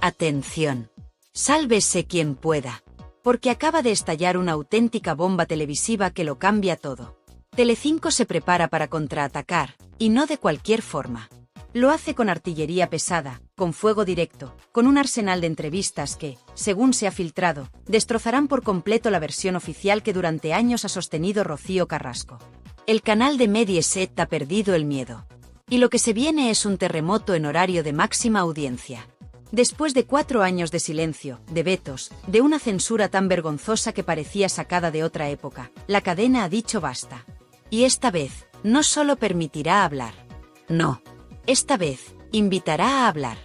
Atención. Sálvese quien pueda. Porque acaba de estallar una auténtica bomba televisiva que lo cambia todo. Telecinco se prepara para contraatacar, y no de cualquier forma. Lo hace con artillería pesada, con fuego directo, con un arsenal de entrevistas que, según se ha filtrado, destrozarán por completo la versión oficial que durante años ha sostenido Rocío Carrasco. El canal de Mediaset ha perdido el miedo. Y lo que se viene es un terremoto en horario de máxima audiencia. Después de 4 años de silencio, de vetos, de una censura tan vergonzosa que parecía sacada de otra época, la cadena ha dicho basta. Y esta vez, no solo permitirá hablar. No. Esta vez, invitará a hablar.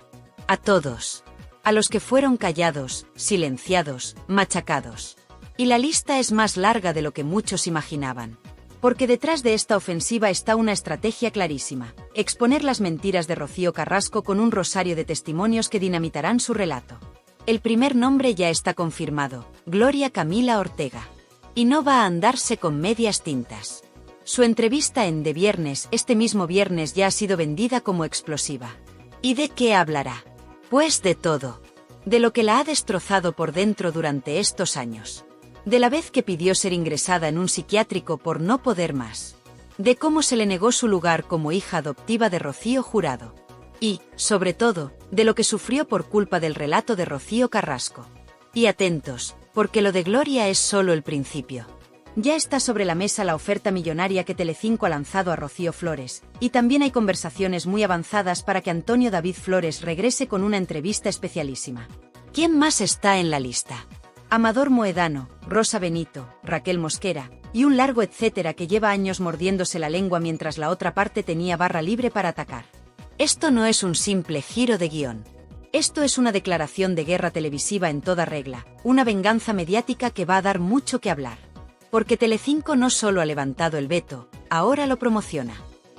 A todos. A los que fueron callados, silenciados, machacados. Y la lista es más larga de lo que muchos imaginaban. Porque detrás de esta ofensiva está una estrategia clarísima: exponer las mentiras de Rocío Carrasco con un rosario de testimonios que dinamitarán su relato. El primer nombre ya está confirmado: Gloria Camila Ortega. Y no va a andarse con medias tintas. Su entrevista en De Viernes este mismo viernes ya ha sido vendida como explosiva. ¿Y de qué hablará? Pues de todo. De lo que la ha destrozado por dentro durante estos años. De la vez que pidió ser ingresada en un psiquiátrico por no poder más. De cómo se le negó su lugar como hija adoptiva de Rocío Jurado. Y, sobre todo, de lo que sufrió por culpa del relato de Rocío Carrasco. Y atentos, porque lo de Gloria es solo el principio. Ya está sobre la mesa la oferta millonaria que Telecinco ha lanzado a Rocío Flores, y también hay conversaciones muy avanzadas para que Antonio David Flores regrese con una entrevista especialísima. ¿Quién más está en la lista? Amador Moedano, Rosa Benito, Raquel Mosquera, y un largo etcétera que lleva años mordiéndose la lengua mientras la otra parte tenía barra libre para atacar. Esto no es un simple giro de guión. Esto es una declaración de guerra televisiva en toda regla, una venganza mediática que va a dar mucho que hablar. Porque Telecinco no solo ha levantado el veto, ahora lo promociona.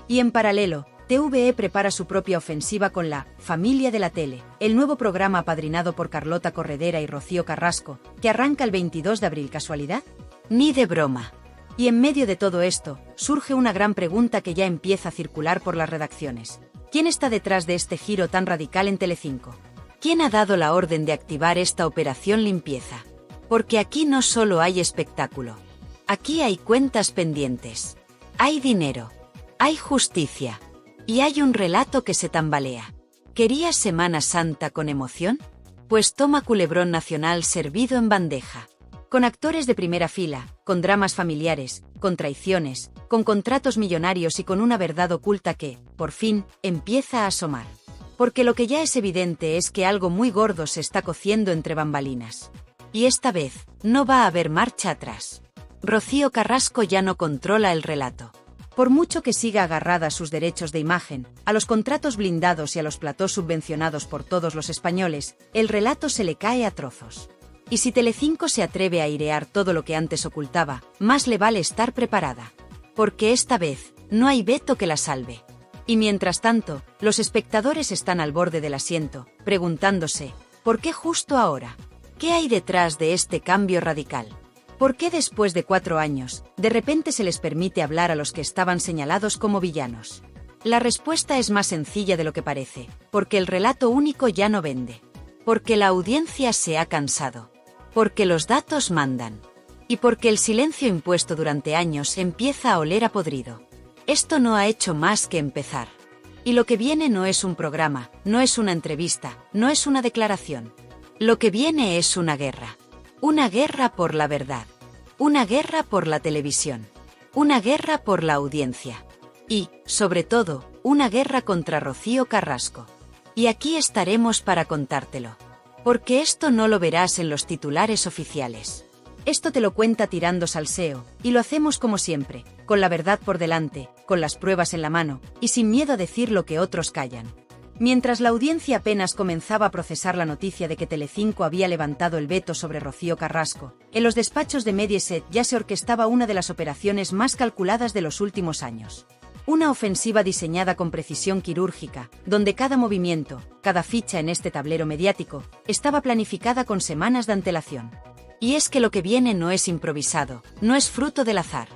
Y en paralelo, TVE prepara su propia ofensiva con La Familia de la Tele, el nuevo programa apadrinado por Carlota Corredera y Rocío Carrasco, que arranca el 22 de abril. ¿Casualidad? Ni de broma. Y en medio de todo esto, surge una gran pregunta que ya empieza a circular por las redacciones. ¿Quién está detrás de este giro tan radical en Telecinco? ¿Quién ha dado la orden de activar esta operación limpieza? Porque aquí no solo hay espectáculo. Aquí hay cuentas pendientes. Hay dinero. Hay justicia. Y hay un relato que se tambalea. ¿Querías Semana Santa con emoción? Pues toma culebrón nacional servido en bandeja. Con actores de primera fila, con dramas familiares, con traiciones, con contratos millonarios y con una verdad oculta que, por fin, empieza a asomar. Porque lo que ya es evidente es que algo muy gordo se está cociendo entre bambalinas. Y esta vez, no va a haber marcha atrás. Rocío Carrasco ya no controla el relato. Por mucho que siga agarrada a sus derechos de imagen, a los contratos blindados y a los platós subvencionados por todos los españoles, el relato se le cae a trozos. Y si Telecinco se atreve a airear todo lo que antes ocultaba, más le vale estar preparada. Porque esta vez, no hay veto que la salve. Y mientras tanto, los espectadores están al borde del asiento, preguntándose, ¿por qué justo ahora? ¿Qué hay detrás de este cambio radical? ¿Por qué después de 4 años, de repente se les permite hablar a los que estaban señalados como villanos? La respuesta es más sencilla de lo que parece, porque el relato único ya no vende. Porque la audiencia se ha cansado. Porque los datos mandan. Y porque el silencio impuesto durante años empieza a oler a podrido. Esto no ha hecho más que empezar. Y lo que viene no es un programa, no es una entrevista, no es una declaración. Lo que viene es una guerra. Una guerra por la verdad. Una guerra por la televisión. Una guerra por la audiencia. Y, sobre todo, una guerra contra Rocío Carrasco. Y aquí estaremos para contártelo. Porque esto no lo verás en los titulares oficiales. Esto te lo cuenta tirando salseo, y lo hacemos como siempre, con la verdad por delante, con las pruebas en la mano, y sin miedo a decir lo que otros callan. Mientras la audiencia apenas comenzaba a procesar la noticia de que Telecinco había levantado el veto sobre Rocío Carrasco, en los despachos de Mediaset ya se orquestaba una de las operaciones más calculadas de los últimos años. Una ofensiva diseñada con precisión quirúrgica, donde cada movimiento, cada ficha en este tablero mediático, estaba planificada con semanas de antelación. Y es que lo que viene no es improvisado, no es fruto del azar.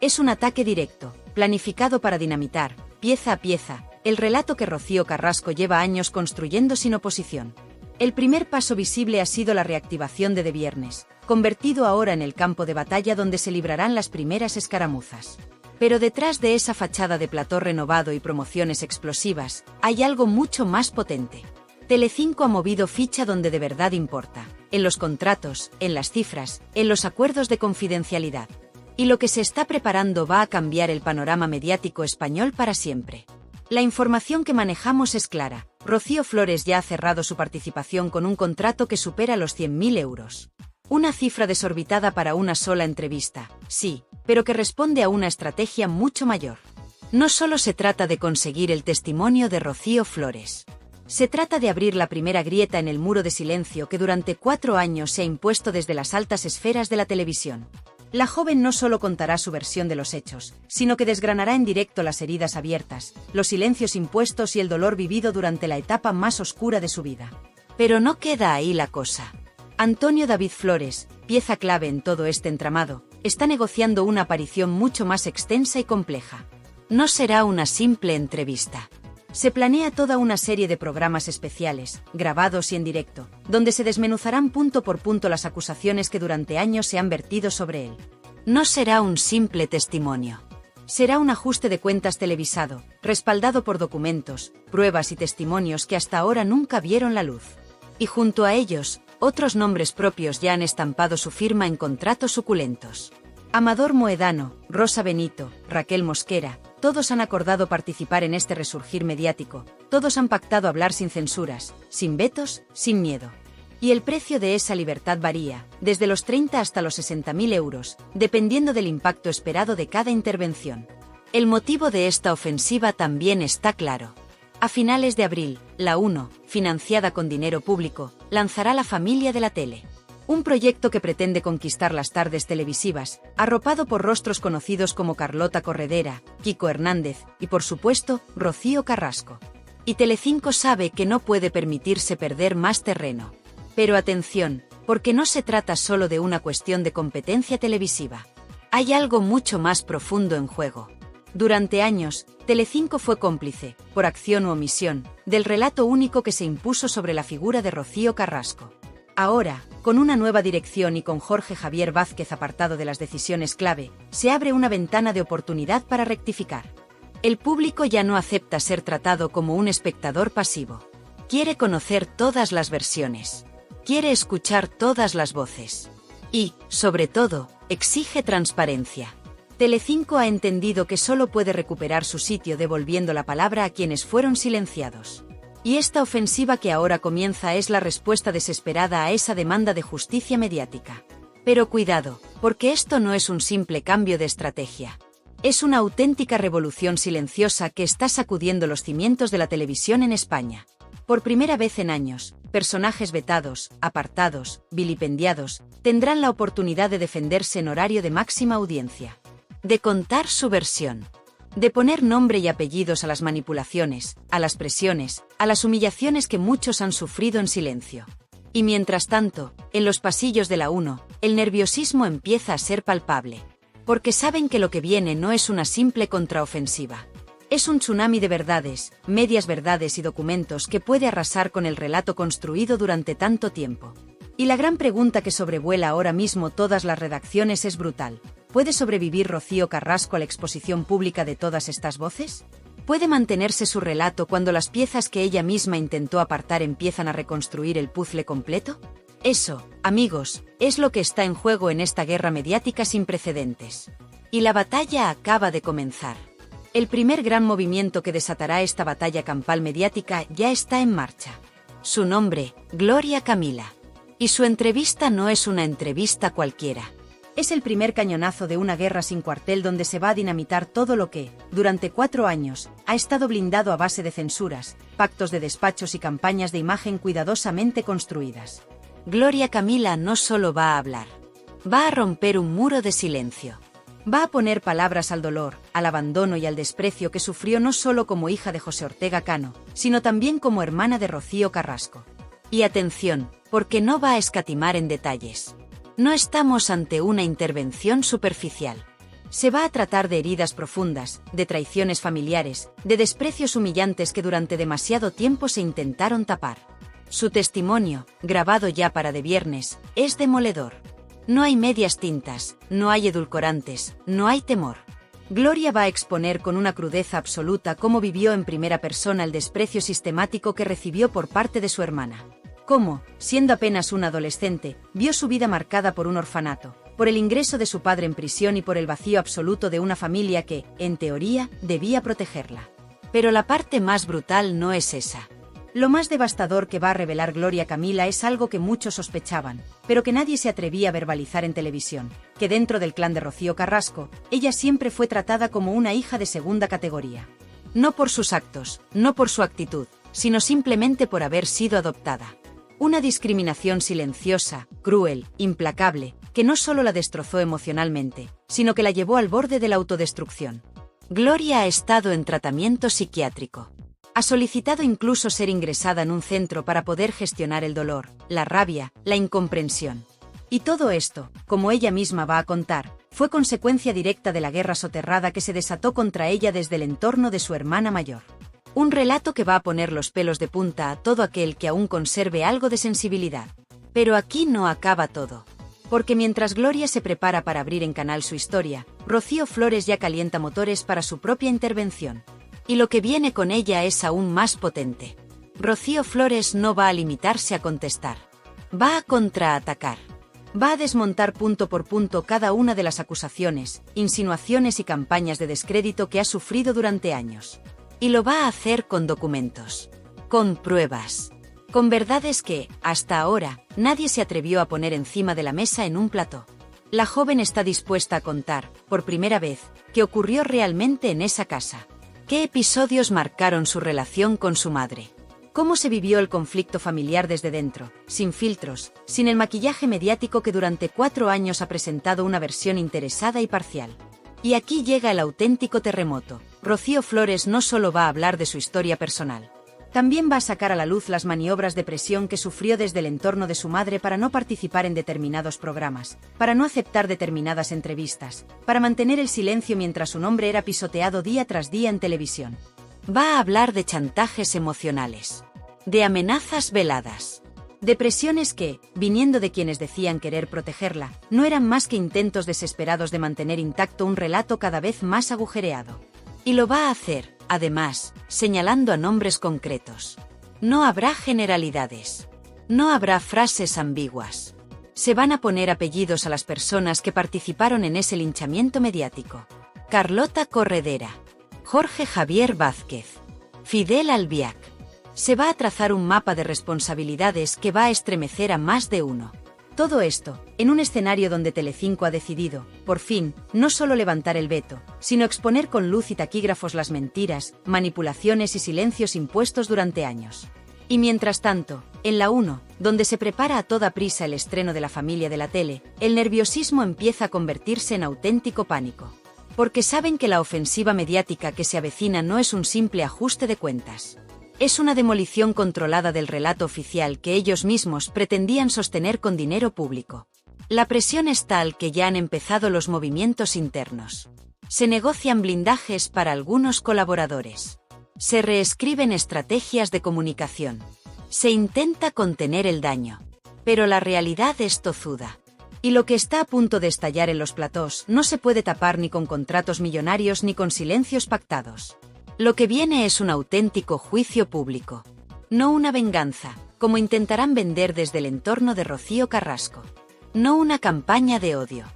Es un ataque directo, planificado para dinamitar, pieza a pieza, el relato que Rocío Carrasco lleva años construyendo sin oposición. El primer paso visible ha sido la reactivación de Viernes, convertido ahora en el campo de batalla donde se librarán las primeras escaramuzas. Pero detrás de esa fachada de plató renovado y promociones explosivas, hay algo mucho más potente. Telecinco ha movido ficha donde de verdad importa, en los contratos, en las cifras, en los acuerdos de confidencialidad. Y lo que se está preparando va a cambiar el panorama mediático español para siempre. La información que manejamos es clara. Rocío Flores ya ha cerrado su participación con un contrato que supera los 100.000 euros. Una cifra desorbitada para una sola entrevista, sí, pero que responde a una estrategia mucho mayor. No solo se trata de conseguir el testimonio de Rocío Flores. Se trata de abrir la primera grieta en el muro de silencio que durante 4 años se ha impuesto desde las altas esferas de la televisión. La joven no solo contará su versión de los hechos, sino que desgranará en directo las heridas abiertas, los silencios impuestos y el dolor vivido durante la etapa más oscura de su vida. Pero no queda ahí la cosa. Antonio David Flores, pieza clave en todo este entramado, está negociando una aparición mucho más extensa y compleja. No será una simple entrevista. Se planea toda una serie de programas especiales, grabados y en directo, donde se desmenuzarán punto por punto las acusaciones que durante años se han vertido sobre él. No será un simple testimonio. Será un ajuste de cuentas televisado, respaldado por documentos, pruebas y testimonios que hasta ahora nunca vieron la luz. Y junto a ellos, otros nombres propios ya han estampado su firma en contratos suculentos. Amador Moedano, Rosa Benito, Raquel Mosquera, todos han acordado participar en este resurgir mediático, todos han pactado hablar sin censuras, sin vetos, sin miedo. Y el precio de esa libertad varía, desde los 30 hasta los 60.000 euros, dependiendo del impacto esperado de cada intervención. El motivo de esta ofensiva también está claro. A finales de abril, La 1, financiada con dinero público, lanzará La Familia de la Tele. Un proyecto que pretende conquistar las tardes televisivas, arropado por rostros conocidos como Carlota Corredera, Kiko Hernández y, por supuesto, Rocío Carrasco. Y Telecinco sabe que no puede permitirse perder más terreno. Pero atención, porque no se trata solo de una cuestión de competencia televisiva. Hay algo mucho más profundo en juego. Durante años, Telecinco fue cómplice, por acción u omisión, del relato único que se impuso sobre la figura de Rocío Carrasco. Ahora, con una nueva dirección y con Jorge Javier Vázquez apartado de las decisiones clave, se abre una ventana de oportunidad para rectificar. El público ya no acepta ser tratado como un espectador pasivo. Quiere conocer todas las versiones. Quiere escuchar todas las voces. Y, sobre todo, exige transparencia. Telecinco ha entendido que solo puede recuperar su sitio devolviendo la palabra a quienes fueron silenciados. Y esta ofensiva que ahora comienza es la respuesta desesperada a esa demanda de justicia mediática. Pero cuidado, porque esto no es un simple cambio de estrategia. Es una auténtica revolución silenciosa que está sacudiendo los cimientos de la televisión en España. Por primera vez en años, personajes vetados, apartados, vilipendiados, tendrán la oportunidad de defenderse en horario de máxima audiencia. De contar su versión. De poner nombre y apellidos a las manipulaciones, a las presiones, a las humillaciones que muchos han sufrido en silencio. Y mientras tanto, en los pasillos de la 1, el nerviosismo empieza a ser palpable. Porque saben que lo que viene no es una simple contraofensiva. Es un tsunami de verdades, medias verdades y documentos que puede arrasar con el relato construido durante tanto tiempo. Y la gran pregunta que sobrevuela ahora mismo todas las redacciones es brutal. ¿Puede sobrevivir Rocío Carrasco a la exposición pública de todas estas voces? ¿Puede mantenerse su relato cuando las piezas que ella misma intentó apartar empiezan a reconstruir el puzzle completo? Eso, amigos, es lo que está en juego en esta guerra mediática sin precedentes. Y la batalla acaba de comenzar. El primer gran movimiento que desatará esta batalla campal mediática ya está en marcha. Su nombre, Gloria Camila. Y su entrevista no es una entrevista cualquiera. Es el primer cañonazo de una guerra sin cuartel donde se va a dinamitar todo lo que, durante 4 años, ha estado blindado a base de censuras, pactos de despachos y campañas de imagen cuidadosamente construidas. Gloria Camila no solo va a hablar. Va a romper un muro de silencio. Va a poner palabras al dolor, al abandono y al desprecio que sufrió no solo como hija de José Ortega Cano, sino también como hermana de Rocío Carrasco. Y atención, porque no va a escatimar en detalles. No estamos ante una intervención superficial. Se va a tratar de heridas profundas, de traiciones familiares, de desprecios humillantes que durante demasiado tiempo se intentaron tapar. Su testimonio, grabado ya para de viernes, es demoledor. No hay medias tintas, no hay edulcorantes, no hay temor. Gloria va a exponer con una crudeza absoluta cómo vivió en primera persona el desprecio sistemático que recibió por parte de su hermana. Cómo, siendo apenas una adolescente, vio su vida marcada por un orfanato, por el ingreso de su padre en prisión y por el vacío absoluto de una familia que, en teoría, debía protegerla. Pero la parte más brutal no es esa. Lo más devastador que va a revelar Gloria Camila es algo que muchos sospechaban, pero que nadie se atrevía a verbalizar en televisión, que dentro del clan de Rocío Carrasco, ella siempre fue tratada como una hija de segunda categoría. No por sus actos, no por su actitud, sino simplemente por haber sido adoptada. Una discriminación silenciosa, cruel, implacable, que no solo la destrozó emocionalmente, sino que la llevó al borde de la autodestrucción. Gloria ha estado en tratamiento psiquiátrico. Ha solicitado incluso ser ingresada en un centro para poder gestionar el dolor, la rabia, la incomprensión. Y todo esto, como ella misma va a contar, fue consecuencia directa de la guerra soterrada que se desató contra ella desde el entorno de su hermana mayor. Un relato que va a poner los pelos de punta a todo aquel que aún conserve algo de sensibilidad. Pero aquí no acaba todo. Porque mientras Gloria se prepara para abrir en canal su historia, Rocío Flores ya calienta motores para su propia intervención. Y lo que viene con ella es aún más potente. Rocío Flores no va a limitarse a contestar. Va a contraatacar. Va a desmontar punto por punto cada una de las acusaciones, insinuaciones y campañas de descrédito que ha sufrido durante años. Y lo va a hacer con documentos. Con pruebas. Con verdades que, hasta ahora, nadie se atrevió a poner encima de la mesa en un plató. La joven está dispuesta a contar, por primera vez, qué ocurrió realmente en esa casa. ¿Qué episodios marcaron su relación con su madre? ¿Cómo se vivió el conflicto familiar desde dentro, sin filtros, sin el maquillaje mediático que durante 4 años ha presentado una versión interesada y parcial? Y aquí llega el auténtico terremoto. Rocío Flores no solo va a hablar de su historia personal. También va a sacar a la luz las maniobras de presión que sufrió desde el entorno de su madre para no participar en determinados programas, para no aceptar determinadas entrevistas, para mantener el silencio mientras su nombre era pisoteado día tras día en televisión. Va a hablar de chantajes emocionales, de amenazas veladas, de presiones que, viniendo de quienes decían querer protegerla, no eran más que intentos desesperados de mantener intacto un relato cada vez más agujereado. Y lo va a hacer, además, señalando a nombres concretos. No habrá generalidades. No habrá frases ambiguas. Se van a poner apellidos a las personas que participaron en ese linchamiento mediático. Carlota Corredera. Jorge Javier Vázquez. Fidel Albiac. Se va a trazar un mapa de responsabilidades que va a estremecer a más de uno. Todo esto, en un escenario donde Telecinco ha decidido, por fin, no solo levantar el veto, sino exponer con luz y taquígrafos las mentiras, manipulaciones y silencios impuestos durante años. Y mientras tanto, en la 1, donde se prepara a toda prisa el estreno de La Familia de la tele, el nerviosismo empieza a convertirse en auténtico pánico. Porque saben que la ofensiva mediática que se avecina no es un simple ajuste de cuentas. Es una demolición controlada del relato oficial que ellos mismos pretendían sostener con dinero público. La presión es tal que ya han empezado los movimientos internos. Se negocian blindajes para algunos colaboradores. Se reescriben estrategias de comunicación. Se intenta contener el daño. Pero la realidad es tozuda. Y lo que está a punto de estallar en los platós no se puede tapar ni con contratos millonarios ni con silencios pactados. Lo que viene es un auténtico juicio público. No una venganza, como intentarán vender desde el entorno de Rocío Carrasco. No una campaña de odio,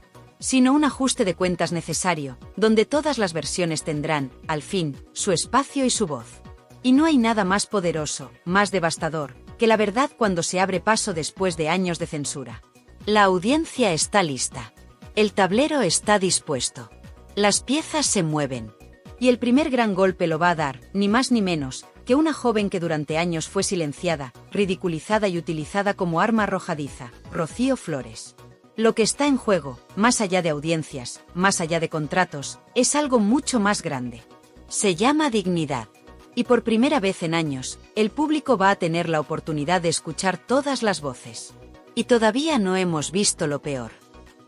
sino un ajuste de cuentas necesario, donde todas las versiones tendrán, al fin, su espacio y su voz. Y no hay nada más poderoso, más devastador, que la verdad cuando se abre paso después de años de censura. La audiencia está lista. El tablero está dispuesto. Las piezas se mueven. Y el primer gran golpe lo va a dar, ni más ni menos, que una joven que durante años fue silenciada, ridiculizada y utilizada como arma arrojadiza, Rocío Flores. Lo que está en juego, más allá de audiencias, más allá de contratos, es algo mucho más grande. Se llama dignidad. Y por primera vez en años, el público va a tener la oportunidad de escuchar todas las voces. Y todavía no hemos visto lo peor.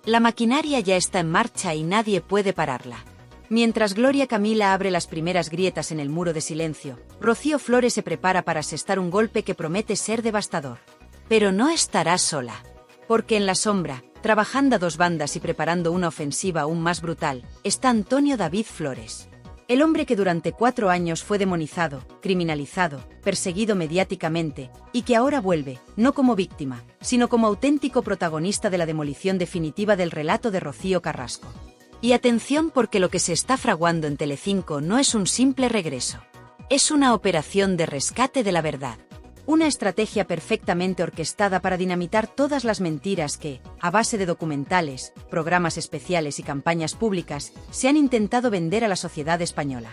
La maquinaria ya está en marcha y nadie puede pararla. Mientras Gloria Camila abre las primeras grietas en el muro de silencio, Rocío Flores se prepara para asestar un golpe que promete ser devastador. Pero no estará sola. Porque en la sombra, trabajando a dos bandas y preparando una ofensiva aún más brutal, está Antonio David Flores. El hombre que durante 4 años fue demonizado, criminalizado, perseguido mediáticamente, y que ahora vuelve, no como víctima, sino como auténtico protagonista de la demolición definitiva del relato de Rocío Carrasco. Y atención, porque lo que se está fraguando en Telecinco no es un simple regreso. Es una operación de rescate de la verdad. Una estrategia perfectamente orquestada para dinamitar todas las mentiras que, a base de documentales, programas especiales y campañas públicas, se han intentado vender a la sociedad española.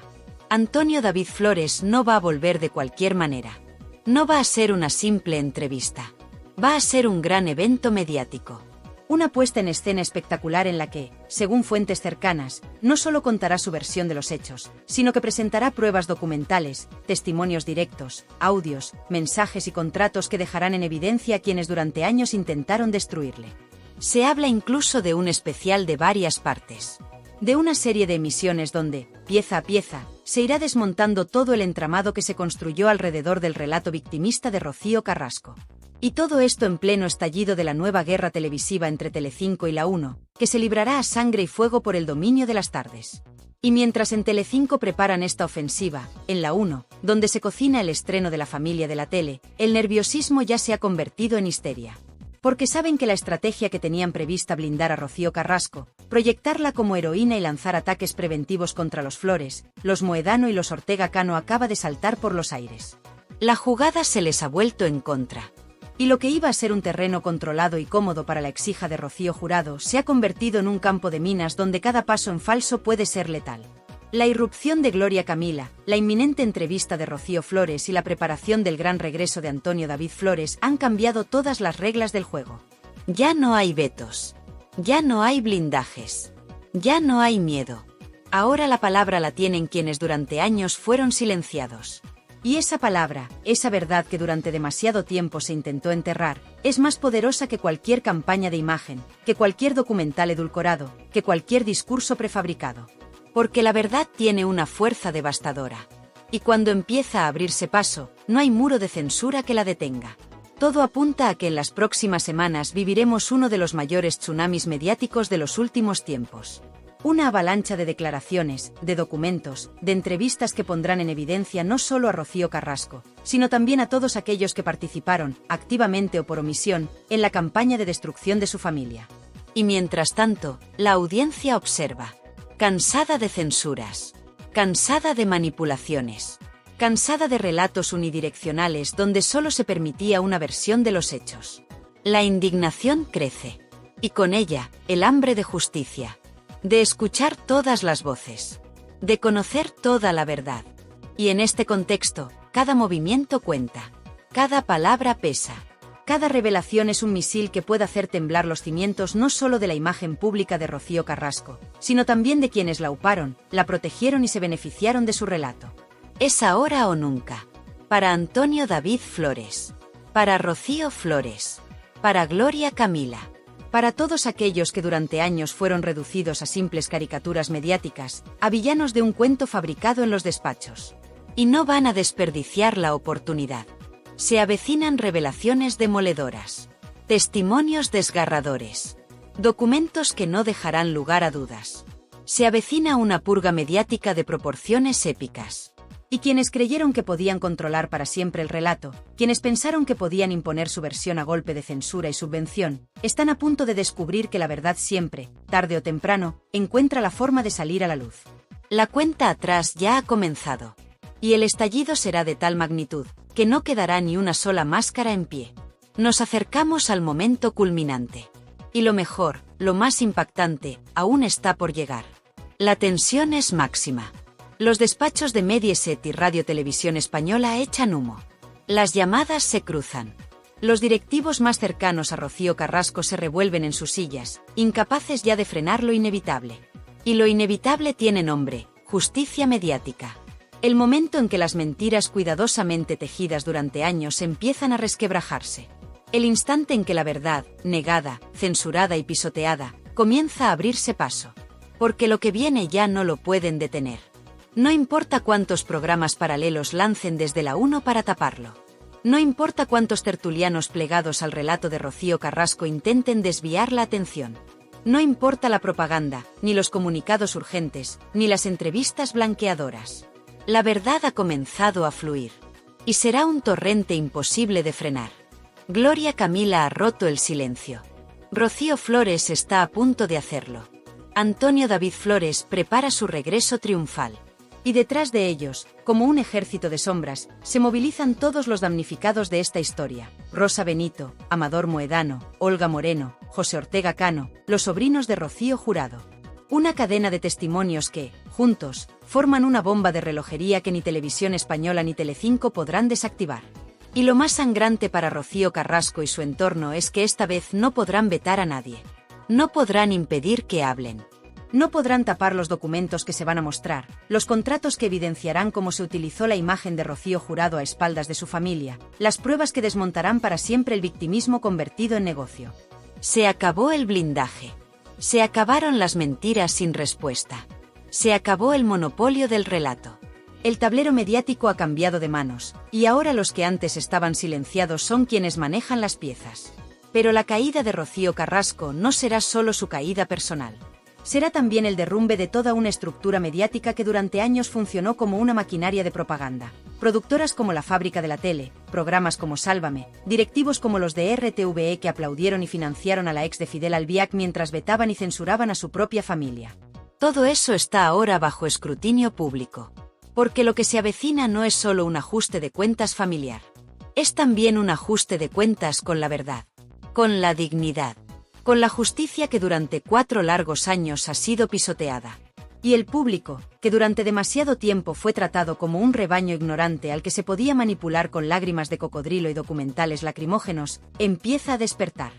Antonio David Flores no va a volver de cualquier manera. No va a ser una simple entrevista. Va a ser un gran evento mediático. Una puesta en escena espectacular en la que, según fuentes cercanas, no solo contará su versión de los hechos, sino que presentará pruebas documentales, testimonios directos, audios, mensajes y contratos que dejarán en evidencia a quienes durante años intentaron destruirle. Se habla incluso de un especial de varias partes. De una serie de emisiones donde, pieza a pieza, se irá desmontando todo el entramado que se construyó alrededor del relato victimista de Rocío Carrasco. Y todo esto en pleno estallido de la nueva guerra televisiva entre Telecinco y La 1, que se librará a sangre y fuego por el dominio de las tardes. Y mientras en Telecinco preparan esta ofensiva, en La 1, donde se cocina el estreno de La familia de la tele, el nerviosismo ya se ha convertido en histeria. Porque saben que la estrategia que tenían prevista blindar a Rocío Carrasco, proyectarla como heroína y lanzar ataques preventivos contra los Flores, los Moedano y los Ortega Cano acaba de saltar por los aires. La jugada se les ha vuelto en contra. Y lo que iba a ser un terreno controlado y cómodo para la exhija de Rocío Jurado se ha convertido en un campo de minas donde cada paso en falso puede ser letal. La irrupción de Gloria Camila, la inminente entrevista de Rocío Flores y la preparación del gran regreso de Antonio David Flores han cambiado todas las reglas del juego. Ya no hay vetos. Ya no hay blindajes. Ya no hay miedo. Ahora la palabra la tienen quienes durante años fueron silenciados. Y esa palabra, esa verdad que durante demasiado tiempo se intentó enterrar, es más poderosa que cualquier campaña de imagen, que cualquier documental edulcorado, que cualquier discurso prefabricado. Porque la verdad tiene una fuerza devastadora. Y cuando empieza a abrirse paso, no hay muro de censura que la detenga. Todo apunta a que en las próximas semanas viviremos uno de los mayores tsunamis mediáticos de los últimos tiempos. Una avalancha de declaraciones, de documentos, de entrevistas que pondrán en evidencia no solo a Rocío Carrasco, sino también a todos aquellos que participaron, activamente o por omisión, en la campaña de destrucción de su familia. Y mientras tanto, la audiencia observa. Cansada de censuras. Cansada de manipulaciones. Cansada de relatos unidireccionales donde solo se permitía una versión de los hechos. La indignación crece. Y con ella, el hambre de justicia. De escuchar todas las voces. De conocer toda la verdad. Y en este contexto, cada movimiento cuenta. Cada palabra pesa. Cada revelación es un misil que puede hacer temblar los cimientos no solo de la imagen pública de Rocío Carrasco, sino también de quienes la uparon, la protegieron y se beneficiaron de su relato. Es ahora o nunca. Para Antonio David Flores. Para Rocío Flores. Para Gloria Camila. Para todos aquellos que durante años fueron reducidos a simples caricaturas mediáticas, a villanos de un cuento fabricado en los despachos. Y no van a desperdiciar la oportunidad. Se avecinan revelaciones demoledoras. Testimonios desgarradores. Documentos que no dejarán lugar a dudas. Se avecina una purga mediática de proporciones épicas. Y quienes creyeron que podían controlar para siempre el relato, quienes pensaron que podían imponer su versión a golpe de censura y subvención, están a punto de descubrir que la verdad siempre, tarde o temprano, encuentra la forma de salir a la luz. La cuenta atrás ya ha comenzado. Y el estallido será de tal magnitud, que no quedará ni una sola máscara en pie. Nos acercamos al momento culminante. Y lo mejor, lo más impactante, aún está por llegar. La tensión es máxima. Los despachos de Mediaset y Radio Televisión Española echan humo. Las llamadas se cruzan. Los directivos más cercanos a Rocío Carrasco se revuelven en sus sillas, incapaces ya de frenar lo inevitable. Y lo inevitable tiene nombre: justicia mediática. El momento en que las mentiras cuidadosamente tejidas durante años empiezan a resquebrajarse. El instante en que la verdad, negada, censurada y pisoteada, comienza a abrirse paso. Porque lo que viene ya no lo pueden detener. No importa cuántos programas paralelos lancen desde la 1 para taparlo. No importa cuántos tertulianos plegados al relato de Rocío Carrasco intenten desviar la atención. No importa la propaganda, ni los comunicados urgentes, ni las entrevistas blanqueadoras. La verdad ha comenzado a fluir. Y será un torrente imposible de frenar. Gloria Camila ha roto el silencio. Rocío Flores está a punto de hacerlo. Antonio David Flores prepara su regreso triunfal. Y detrás de ellos, como un ejército de sombras, se movilizan todos los damnificados de esta historia. Rosa Benito, Amador Moedano, Olga Moreno, José Ortega Cano, los sobrinos de Rocío Jurado. Una cadena de testimonios que, juntos, forman una bomba de relojería que ni Televisión Española ni Telecinco podrán desactivar. Y lo más sangrante para Rocío Carrasco y su entorno es que esta vez no podrán vetar a nadie. No podrán impedir que hablen. No podrán tapar los documentos que se van a mostrar, los contratos que evidenciarán cómo se utilizó la imagen de Rocío Jurado a espaldas de su familia, las pruebas que desmontarán para siempre el victimismo convertido en negocio. Se acabó el blindaje. Se acabaron las mentiras sin respuesta. Se acabó el monopolio del relato. El tablero mediático ha cambiado de manos, y ahora los que antes estaban silenciados son quienes manejan las piezas. Pero la caída de Rocío Carrasco no será solo su caída personal. Será también el derrumbe de toda una estructura mediática que durante años funcionó como una maquinaria de propaganda. Productoras como La Fábrica de la Tele, programas como Sálvame, directivos como los de RTVE que aplaudieron y financiaron a la ex de Fidel Albiac mientras vetaban y censuraban a su propia familia. Todo eso está ahora bajo escrutinio público. Porque lo que se avecina no es solo un ajuste de cuentas familiar. Es también un ajuste de cuentas con la verdad. Con la dignidad. Con la justicia que durante 4 largos años ha sido pisoteada. Y el público, que durante demasiado tiempo fue tratado como un rebaño ignorante al que se podía manipular con lágrimas de cocodrilo y documentales lacrimógenos, empieza a despertar.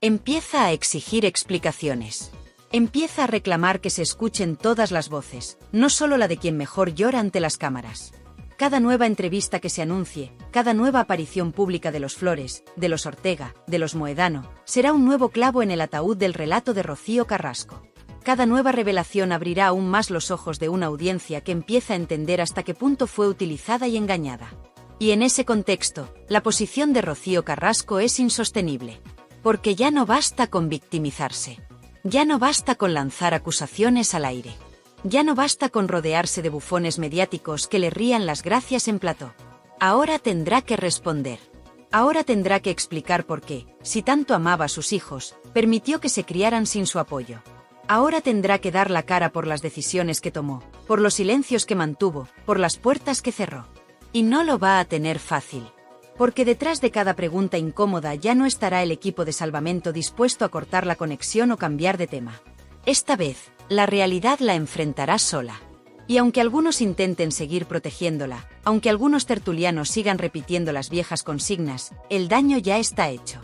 Empieza a exigir explicaciones. Empieza a reclamar que se escuchen todas las voces, no solo la de quien mejor llora ante las cámaras. Cada nueva entrevista que se anuncie, cada nueva aparición pública de los Flores, de los Ortega, de los Moedano, será un nuevo clavo en el ataúd del relato de Rocío Carrasco. Cada nueva revelación abrirá aún más los ojos de una audiencia que empieza a entender hasta qué punto fue utilizada y engañada. Y en ese contexto, la posición de Rocío Carrasco es insostenible. Porque ya no basta con victimizarse. Ya no basta con lanzar acusaciones al aire. Ya no basta con rodearse de bufones mediáticos que le rían las gracias en plató. Ahora tendrá que responder. Ahora tendrá que explicar por qué, si tanto amaba a sus hijos, permitió que se criaran sin su apoyo. Ahora tendrá que dar la cara por las decisiones que tomó, por los silencios que mantuvo, por las puertas que cerró. Y no lo va a tener fácil. Porque detrás de cada pregunta incómoda ya no estará el equipo de salvamento dispuesto a cortar la conexión o cambiar de tema. Esta vez, la realidad la enfrentará sola. Y aunque algunos intenten seguir protegiéndola, aunque algunos tertulianos sigan repitiendo las viejas consignas, el daño ya está hecho.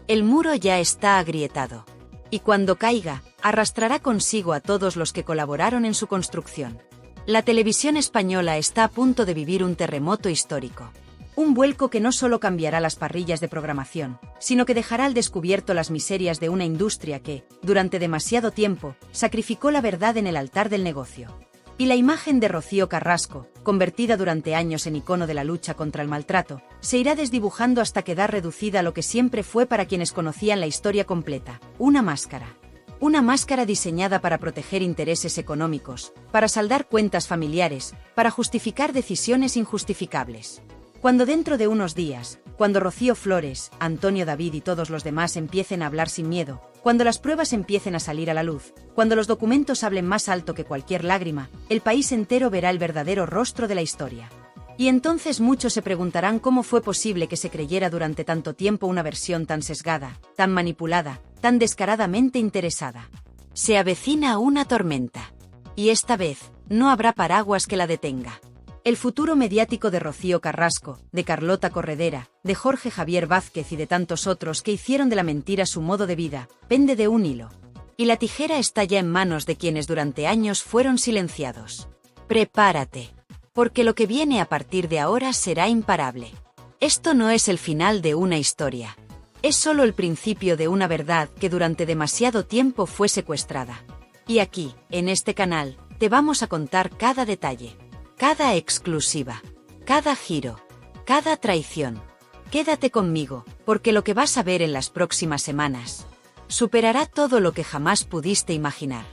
El muro ya está agrietado. Y cuando caiga, arrastrará consigo a todos los que colaboraron en su construcción. La televisión española está a punto de vivir un terremoto histórico. Un vuelco que no solo cambiará las parrillas de programación, sino que dejará al descubierto las miserias de una industria que, durante demasiado tiempo, sacrificó la verdad en el altar del negocio. Y la imagen de Rocío Carrasco, convertida durante años en icono de la lucha contra el maltrato, se irá desdibujando hasta quedar reducida a lo que siempre fue para quienes conocían la historia completa: una máscara. Una máscara diseñada para proteger intereses económicos, para saldar cuentas familiares, para justificar decisiones injustificables. Cuando dentro de unos días, cuando Rocío Flores, Antonio David y todos los demás empiecen a hablar sin miedo, cuando las pruebas empiecen a salir a la luz, cuando los documentos hablen más alto que cualquier lágrima, el país entero verá el verdadero rostro de la historia. Y entonces muchos se preguntarán cómo fue posible que se creyera durante tanto tiempo una versión tan sesgada, tan manipulada, tan descaradamente interesada. Se avecina una tormenta. Y esta vez, no habrá paraguas que la detenga. El futuro mediático de Rocío Carrasco, de Carlota Corredera, de Jorge Javier Vázquez y de tantos otros que hicieron de la mentira su modo de vida, pende de un hilo. Y la tijera está ya en manos de quienes durante años fueron silenciados. Prepárate. Porque lo que viene a partir de ahora será imparable. Esto no es el final de una historia. Es solo el principio de una verdad que durante demasiado tiempo fue secuestrada. Y aquí, en este canal, te vamos a contar cada detalle, cada exclusiva, cada giro, cada traición. Quédate conmigo, porque lo que vas a ver en las próximas semanas superará todo lo que jamás pudiste imaginar.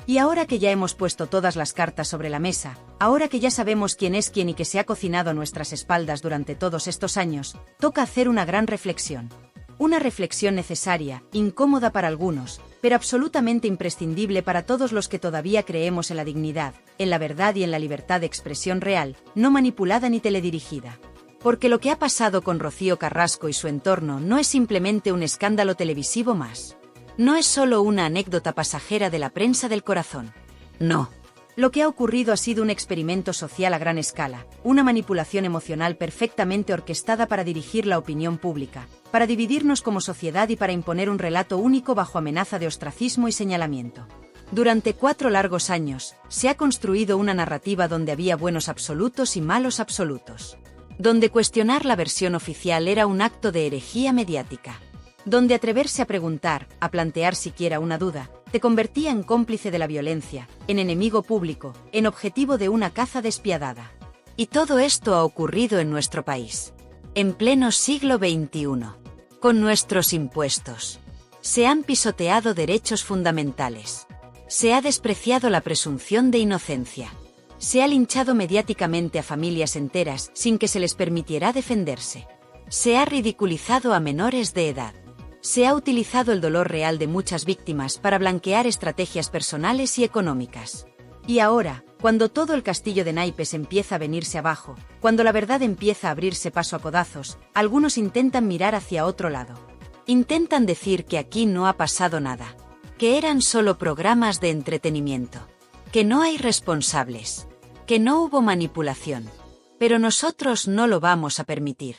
Y ahora que ya hemos puesto todas las cartas sobre la mesa, ahora que ya sabemos quién es quién y que se ha cocinado a nuestras espaldas durante todos estos años, toca hacer una gran reflexión. Una reflexión necesaria, incómoda para algunos, pero absolutamente imprescindible para todos los que todavía creemos en la dignidad, en la verdad y en la libertad de expresión real, no manipulada ni teledirigida. Porque lo que ha pasado con Rocío Carrasco y su entorno no es simplemente un escándalo televisivo más. No es solo una anécdota pasajera de la prensa del corazón. No. Lo que ha ocurrido ha sido un experimento social a gran escala, una manipulación emocional perfectamente orquestada para dirigir la opinión pública, para dividirnos como sociedad y para imponer un relato único bajo amenaza de ostracismo y señalamiento. Durante 4 largos años, se ha construido una narrativa donde había buenos absolutos y malos absolutos. Donde cuestionar la versión oficial era un acto de herejía mediática. Donde atreverse a preguntar, a plantear siquiera una duda, te convertía en cómplice de la violencia, en enemigo público, en objetivo de una caza despiadada. Y todo esto ha ocurrido en nuestro país. En pleno siglo XXI. Con nuestros impuestos. Se han pisoteado derechos fundamentales. Se ha despreciado la presunción de inocencia. Se ha linchado mediáticamente a familias enteras sin que se les permitiera defenderse. Se ha ridiculizado a menores de edad. Se ha utilizado el dolor real de muchas víctimas para blanquear estrategias personales y económicas. Y ahora, cuando todo el castillo de naipes empieza a venirse abajo, cuando la verdad empieza a abrirse paso a codazos, algunos intentan mirar hacia otro lado. Intentan decir que aquí no ha pasado nada. Que eran solo programas de entretenimiento. Que no hay responsables. Que no hubo manipulación. Pero nosotros no lo vamos a permitir.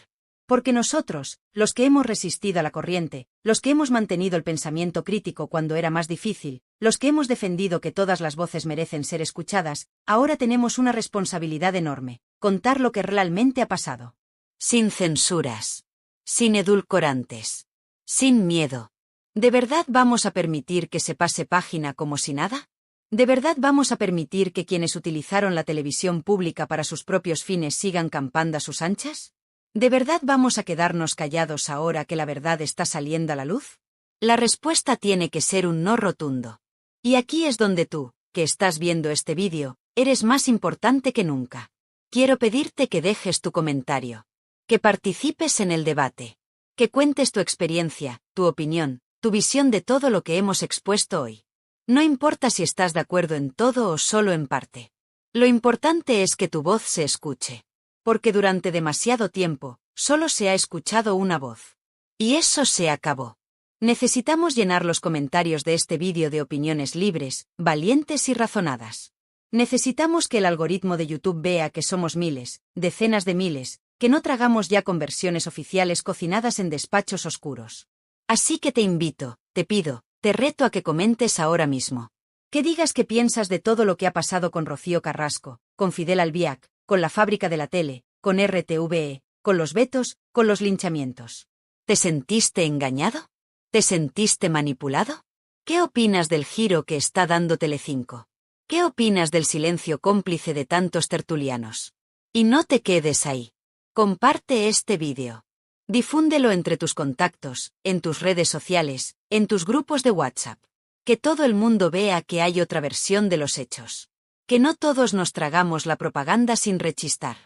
Porque nosotros, los que hemos resistido a la corriente, los que hemos mantenido el pensamiento crítico cuando era más difícil, los que hemos defendido que todas las voces merecen ser escuchadas, ahora tenemos una responsabilidad enorme: contar lo que realmente ha pasado. Sin censuras. Sin edulcorantes. Sin miedo. ¿De verdad vamos a permitir que se pase página como si nada? ¿De verdad vamos a permitir que quienes utilizaron la televisión pública para sus propios fines sigan campando a sus anchas? ¿De verdad vamos a quedarnos callados ahora que la verdad está saliendo a la luz? La respuesta tiene que ser un no rotundo. Y aquí es donde tú, que estás viendo este vídeo, eres más importante que nunca. Quiero pedirte que dejes tu comentario. Que participes en el debate. Que cuentes tu experiencia, tu opinión, tu visión de todo lo que hemos expuesto hoy. No importa si estás de acuerdo en todo o solo en parte. Lo importante es que tu voz se escuche. Porque durante demasiado tiempo, solo se ha escuchado una voz. Y eso se acabó. Necesitamos llenar los comentarios de este vídeo de opiniones libres, valientes y razonadas. Necesitamos que el algoritmo de YouTube vea que somos miles, decenas de miles, que no tragamos ya con versiones oficiales cocinadas en despachos oscuros. Así que te invito, te pido, te reto a que comentes ahora mismo. Que digas qué piensas de todo lo que ha pasado con Rocío Carrasco, con Fidel Albiac, con la fábrica de la tele, con RTVE, con los vetos, con los linchamientos. ¿Te sentiste engañado? ¿Te sentiste manipulado? ¿Qué opinas del giro que está dando Telecinco? ¿Qué opinas del silencio cómplice de tantos tertulianos? Y no te quedes ahí. Comparte este vídeo. Difúndelo entre tus contactos, en tus redes sociales, en tus grupos de WhatsApp. Que todo el mundo vea que hay otra versión de los hechos. Que no todos nos tragamos la propaganda sin rechistar.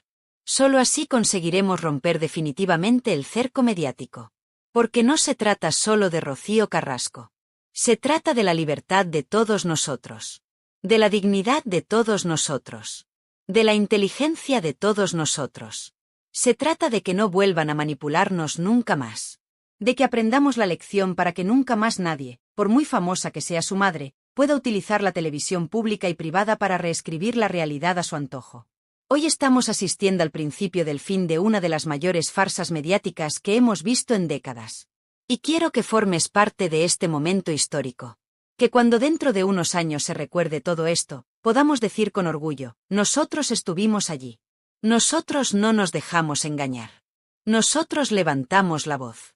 Solo así conseguiremos romper definitivamente el cerco mediático. Porque no se trata solo de Rocío Carrasco. Se trata de la libertad de todos nosotros. De la dignidad de todos nosotros. De la inteligencia de todos nosotros. Se trata de que no vuelvan a manipularnos nunca más. De que aprendamos la lección para que nunca más nadie, por muy famosa que sea su madre, pueda utilizar la televisión pública y privada para reescribir la realidad a su antojo. Hoy estamos asistiendo al principio del fin de una de las mayores farsas mediáticas que hemos visto en décadas. Y quiero que formes parte de este momento histórico. Que cuando dentro de unos años se recuerde todo esto, podamos decir con orgullo: nosotros estuvimos allí. Nosotros no nos dejamos engañar. Nosotros levantamos la voz.